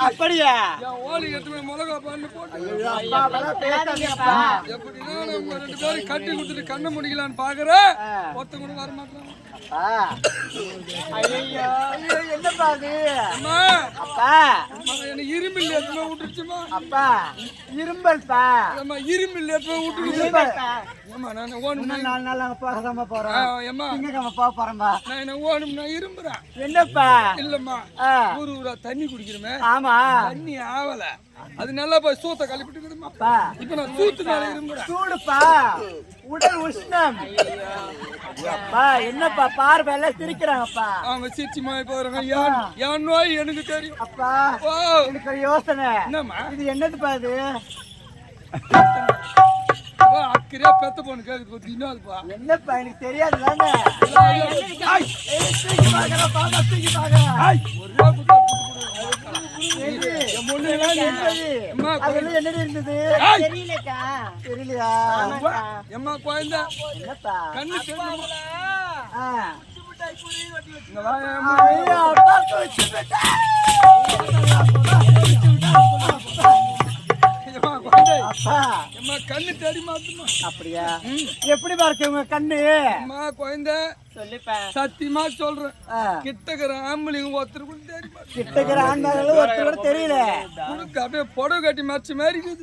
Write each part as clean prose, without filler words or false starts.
அப்படியா ஓலி எடுத்து மிளகா பண்ணு போட்டு எப்படின்னா நம்ம 2 பேரும் கட்டி கொடுத்துட்டு கண்ணை முடிக்கலான்னு பாக்குறேன். ஒருத்தங்க கூட வர மாட்டாங்க. என்னப்பா அது அப்பா எனக்கு இரும்பில் எத்தனை விட்டுருச்சுமா? அப்பா இரும்பல்பா இரும்பில் எத்தனை விட்டுருச்சு? ஏமா நான் 4 நாள் நாங்க போகாம போறோம். ஏமா திங்கக்கிழமை போக போறோம்பா. நான் இரும்புறேன். என்னப்பா? இல்லம்மா ஊரா தண்ணி குடிக்கிறோமே. ஆமா தண்ணி ஆவல. அது நல்லா போய் சூத்த கழிப்பிட்டு இருக்குதுமா. இப்ப நான் சூத்துனால இரும்புறேன். சூடுப்பா உடல் உஷ்ணம். அப்பா என்னப்பா பார்வை எல்லாம் சிரிக்கிறாங்கப்பா. அவங்க சிரிச்சுமா போறாங்க. என் நோய் எனக்கு தெரியும். அப்பா எனக்கு ஒரு யோசனை. என்னம்மா இது என்னதுப்பா? இது அக்கறையா பெத்த பொண்ணு கேக்குது பார்த்தீங்கன்னா அதுப்பா. என்னப்பா எனக்கு தெரியாது தானே. தெரியலையா எம்மா குழந்தை என்னப்பா கண்ணு கண்ணு தேடி மாத்துமா? அப்படியா? எப்படி பாருக்கு உங்க கண்ணு? குழந்தை சத்தியமா சொல்றேன். கிட்டக்கிற ஆம்பளைங்க ஒருத்தர் கூட தேடி கிட்டக்கிற ஆண்களும் ஒருத்தர் கூட தெரியல. அப்படியே புடவை கட்டி மறைச்ச மாதிரி இருக்குது.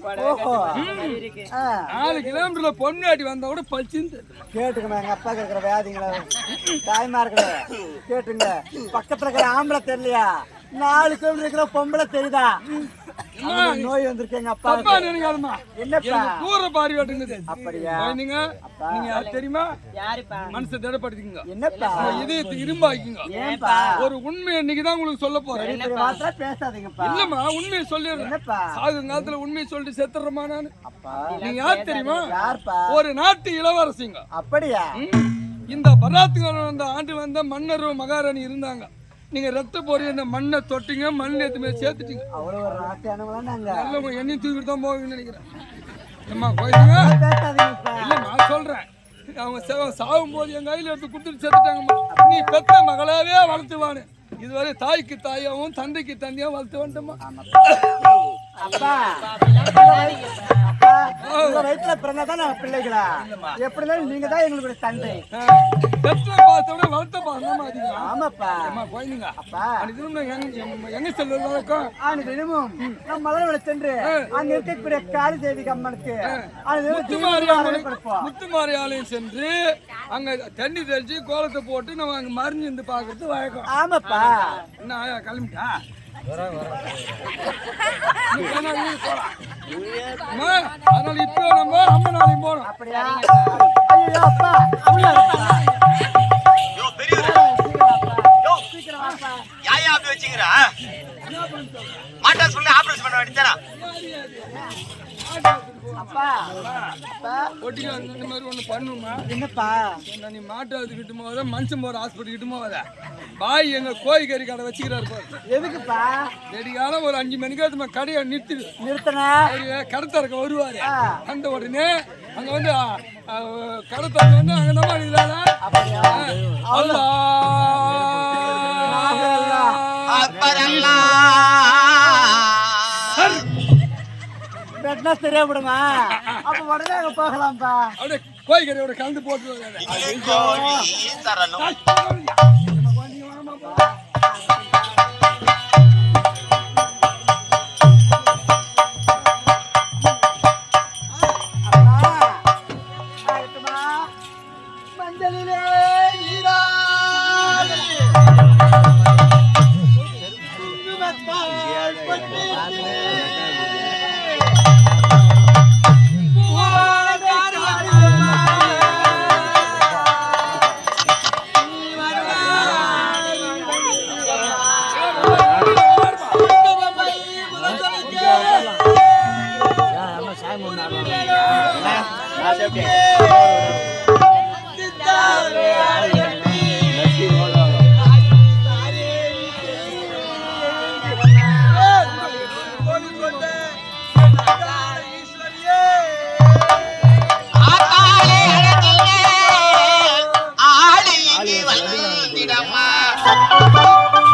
4 கிலோமீட்டர்ல பொண்ணு ஆட்டி வந்தா கூட பச்சின்னு கேட்டுக்கணும். எங்க அப்பாக்கு இருக்கிற வியாதிங்களா தாய்மா இருக்கிற கேட்டுங்க. பக்கத்துல இருக்கிற ஆம்பளை தெரியலையா? 4 கிலோமீட்டர் இருக்கிற பொம்பளை தெரியுதா? நோய் வந்திருக்கு எங்க அப்பா. என்னப்பா தூர பாரி வெட்டுங்க. அப்படியா? நீங்க யார் தெரியுமா? மனசை திடப்படுத்திக்கங்க. என்னப்பா இதயத்தை இரும்பாக்கிங்க. ஒரு உண்மை இன்னைக்குதான் உங்களுக்கு சொல்ல போறேன். பேசாதீங்கப்பா. இல்லம்மா உண்மையை சொல்லிடுறேன். சாகு காலத்துல உண்மையை சொல்லிட்டு செத்துறமா நானு. நீங்க யார் தெரியுமா? ஒரு நாட்டு இளவரசிங்க. அப்படியா? இந்த பராத்துக்கு வந்த ஆண்டு வந்த மன்னர் மகாராணி இருந்தாங்க. நீங்க ரத்த போறீ இந்த மண்ணை தொட்டிங்க, மண் எதுவுமே சேர்த்துட்டீங்க. என்னையும் தூக்கிட்டு தான் போவீங்கன்னு நினைக்கிறேன். இல்லம்மா சொல்றேன். அவங்க சாகும் போது என் கையில எடுத்து கொடுத்துட்டு சேர்த்துட்டாங்கம்மா. நீ பெத்த மகளாவே வளர்த்துவானு. இதுவரை தாய்க்கு தாயாவும் தந்தைக்கு தந்தையாவும் வளர்த்து வந்துட்டோமா. வயிற்றுல பிறந்தாதான் நாங்க பிள்ளைகளா? எப்படி நீங்க தான் எங்களுடைய தந்தை. வளர்த்த பாருங்க. ஆமாப்பா குழந்தைங்க அப்பா எங்க செல்வதற்கும் நம்ம மலர்வளை சென்று அங்க இருக்கக்கூடிய காளி தேவி அம்மனுக்கு முத்துமாரி ஆலயம் சென்று அங்க தண்ணி தெளிச்சு கோலத்தை போட்டு நம்ம அங்க மறிஞ்சு இருந்து பாக்குறது வழக்கம். ஆமாப்பா என்ன கிளம்பிட்டா? அதனால இப்போ நம்ம அம்மனாலயம் போறோம். அப்படியா? அப்பா மாட்டா சொல்லி ஆபரேஷன் பண்ண வேண்டியதானா? அப்பா ஒட்டிக்கு அந்த மாதிரி ஒண்ணு பண்ணுமா? என்னப்பா நீ மாட்டாது கிட்ட போத மனுஷன் போற ஹாஸ்பிட்டல் கிட்ட போத பாய் எங்க கோழிக்கறி கடை வச்சுக்கிறாரு பாரு. எதுக்குப்பா? வெடிகாலம் ஒரு 5 மணிக்கு அது கடையை நிறுத்தினா கடை திறக்க வருவாரு. அந்த உடனே அங்க வந்து கடை திறக்க வந்து அங்க நம்ம பெட்னா சரியா விடுமா? அப்ப உடனே அங்க போகலாம்ப்பா. அப்படியே கோழிக்கறியோட கலந்து போட்டு மஞ்சளிலே வாங்கிடம்மா